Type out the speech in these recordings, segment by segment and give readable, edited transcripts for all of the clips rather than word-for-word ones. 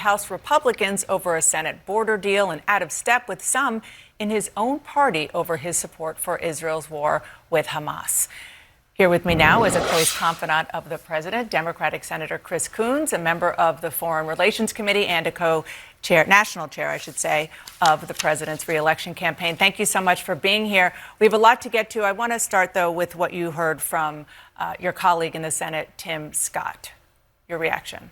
House Republicans over a Senate border deal and out of step with some in his own party over his support for Israel's war with Hamas. Here with me now is a close confidant of the president, Democratic Senator Chris Coons, a member of the Foreign Relations Committee and a national chair, I should say, of the president's reelection campaign. Thank you so much for being here. We have a lot to get to. I want to start, though, with what you heard from your colleague in the Senate, Tim Scott. Your reaction.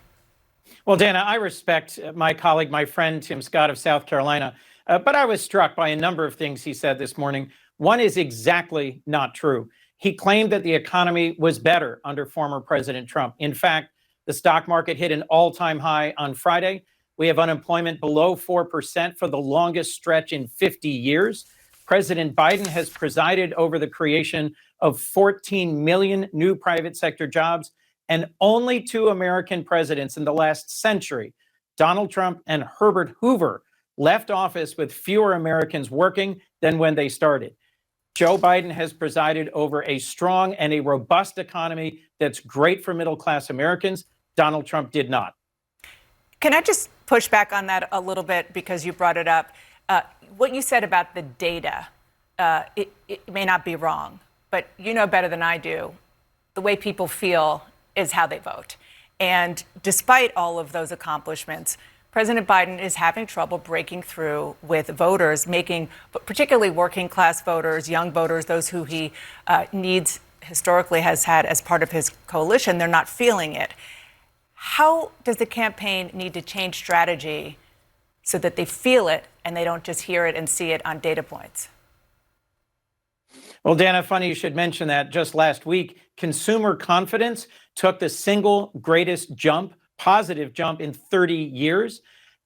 Well, Dana, I respect my colleague, my friend, Tim Scott of South Carolina, but I was struck by a number of things he said this morning. One is exactly not true. He claimed that the economy was better under former President Trump. In fact, the stock market hit an all-time high on Friday. We have unemployment below 4% for the longest stretch in 50 years. President Biden has presided over the creation of 14 million new private sector jobs, and only two American presidents in the last century, Donald Trump and Herbert Hoover, left office with fewer Americans working than when they started. Joe Biden has presided over a strong and a robust economy that's great for middle-class Americans. Donald Trump did not. Can I just push back on that a little bit because you brought it up? What you said about the data, it may not be wrong, but you know better than I do, the way people feel is how they vote. And despite all of those accomplishments, President Biden is having trouble breaking through with voters, particularly working class voters, young voters, those who he historically has had as part of his coalition. They're not feeling it. How does the campaign need to change strategy so that they feel it and they don't just hear it and see it on data points? Well, Dana, funny you should mention that. Just last week, consumer confidence took the single greatest positive jump in 30 years.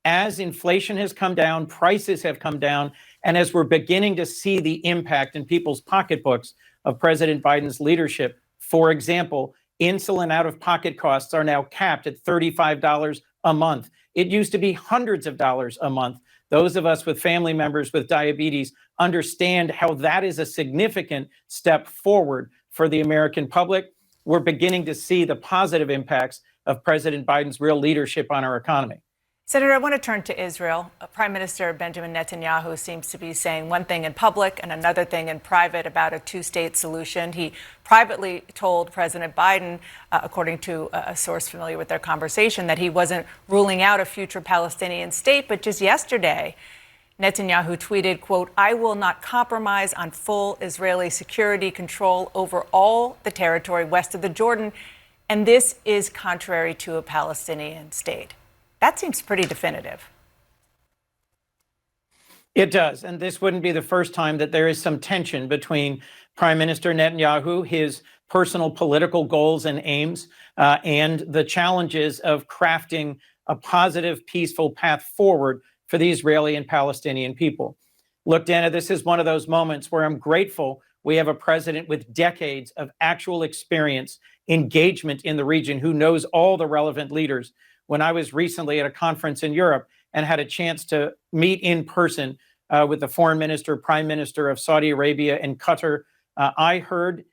As inflation has come down, prices have come down, and as we're beginning to see the impact in people's pocketbooks of President Biden's leadership, for example, insulin out-of-pocket costs are now capped at $35 a month. It used to be hundreds of dollars a month. Those of us with family members with diabetes understand how that is a significant step forward for the American public. We're beginning to see the positive impacts of President Biden's real leadership on our economy. Senator, I want to turn to Israel. Prime Minister Benjamin Netanyahu seems to be saying one thing in public and another thing in private about a two-state solution. He privately told President Biden, according to a source familiar with their conversation, that he wasn't ruling out a future Palestinian state. But just yesterday, Netanyahu tweeted, quote, "I will not compromise on full Israeli security control over all the territory west of the Jordan. And this is contrary to a Palestinian state." That seems pretty definitive. It does. And this wouldn't be the first time that there is some tension between Prime Minister Netanyahu, his personal political goals and aims, and the challenges of crafting a positive, peaceful path forward for the Israeli and Palestinian people. Look, Dana, this is one of those moments where I'm grateful we have a president with decades of actual experience, engagement in the region, who knows all the relevant leaders. When I was recently at a conference in Europe and had a chance to meet in person with the foreign minister, prime minister of Saudi Arabia and Qatar, I heard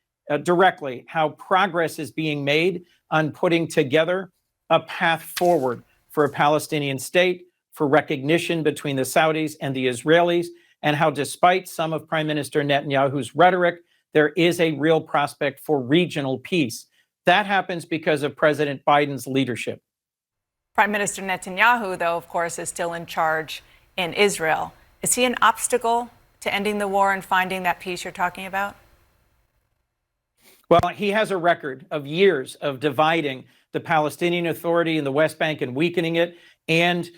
directly how progress is being made on putting together a path forward for a Palestinian state, for recognition between the Saudis and the Israelis, and how despite some of Prime Minister Netanyahu's rhetoric, there is a real prospect for regional peace. That happens because of President Biden's leadership. Prime Minister Netanyahu, though, of course, is still in charge in Israel. Is he an obstacle to ending the war and finding that peace you're talking about? Well, he has a record of years of dividing the Palestinian Authority in the West Bank and weakening it, and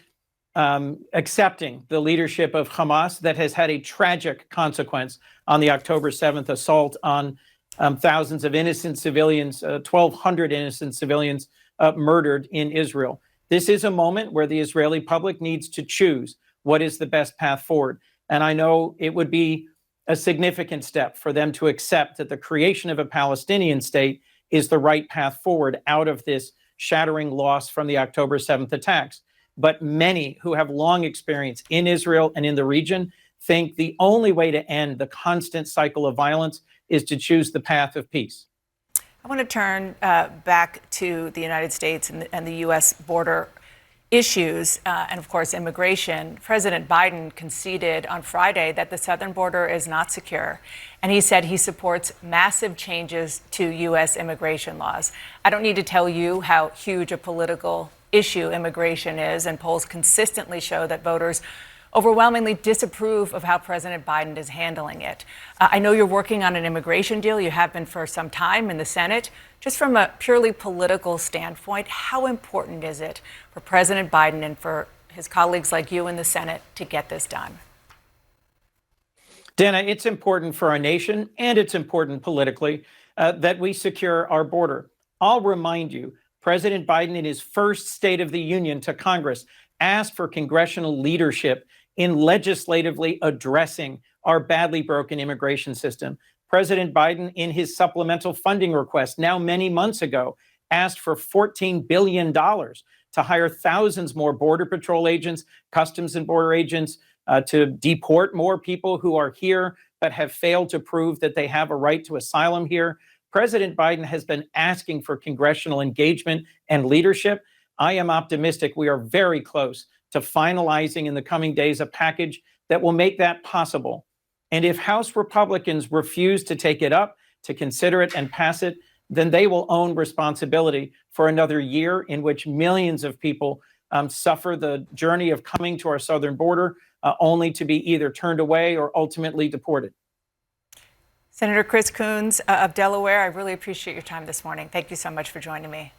accepting the leadership of Hamas that has had a tragic consequence on the October 7th assault on thousands of innocent civilians, 1,200 innocent civilians murdered in Israel. This is a moment where the Israeli public needs to choose what is the best path forward. And I know it would be a significant step for them to accept that the creation of a Palestinian state is the right path forward out of this shattering loss from the October 7th attacks. But many who have long experience in Israel and in the region think the only way to end the constant cycle of violence is to choose the path of peace. I want to turn back to the United States and the U.S. border. issues, and of course, immigration, President Biden conceded on Friday that the southern border is not secure. And he said he supports massive changes to U.S. immigration laws. I don't need to tell you how huge a political issue immigration is, and polls consistently show that voters overwhelmingly disapprove of how President Biden is handling it. I know you're working on an immigration deal. You have been for some time in the Senate. Just from a purely political standpoint, how important is it for President Biden and for his colleagues like you in the Senate to get this done? Dana, it's important for our nation, and it's important politically, that we secure our border. I'll remind you, President Biden, in his first State of the Union to Congress, asked for congressional leadership in legislatively addressing our badly broken immigration system. President Biden, in his supplemental funding request now many months ago, asked for $14 billion to hire thousands more Border Patrol agents, Customs and Border agents, to deport more people who are here but have failed to prove that they have a right to asylum here. President Biden has been asking for congressional engagement and leadership. I am optimistic we are very close to finalizing in the coming days a package that will make that possible. And if House Republicans refuse to take it up, to consider it and pass it, then they will own responsibility for another year in which millions of people suffer the journey of coming to our southern border, only to be either turned away or ultimately deported. Senator Chris Coons of Delaware, I really appreciate your time this morning. Thank you so much for joining me.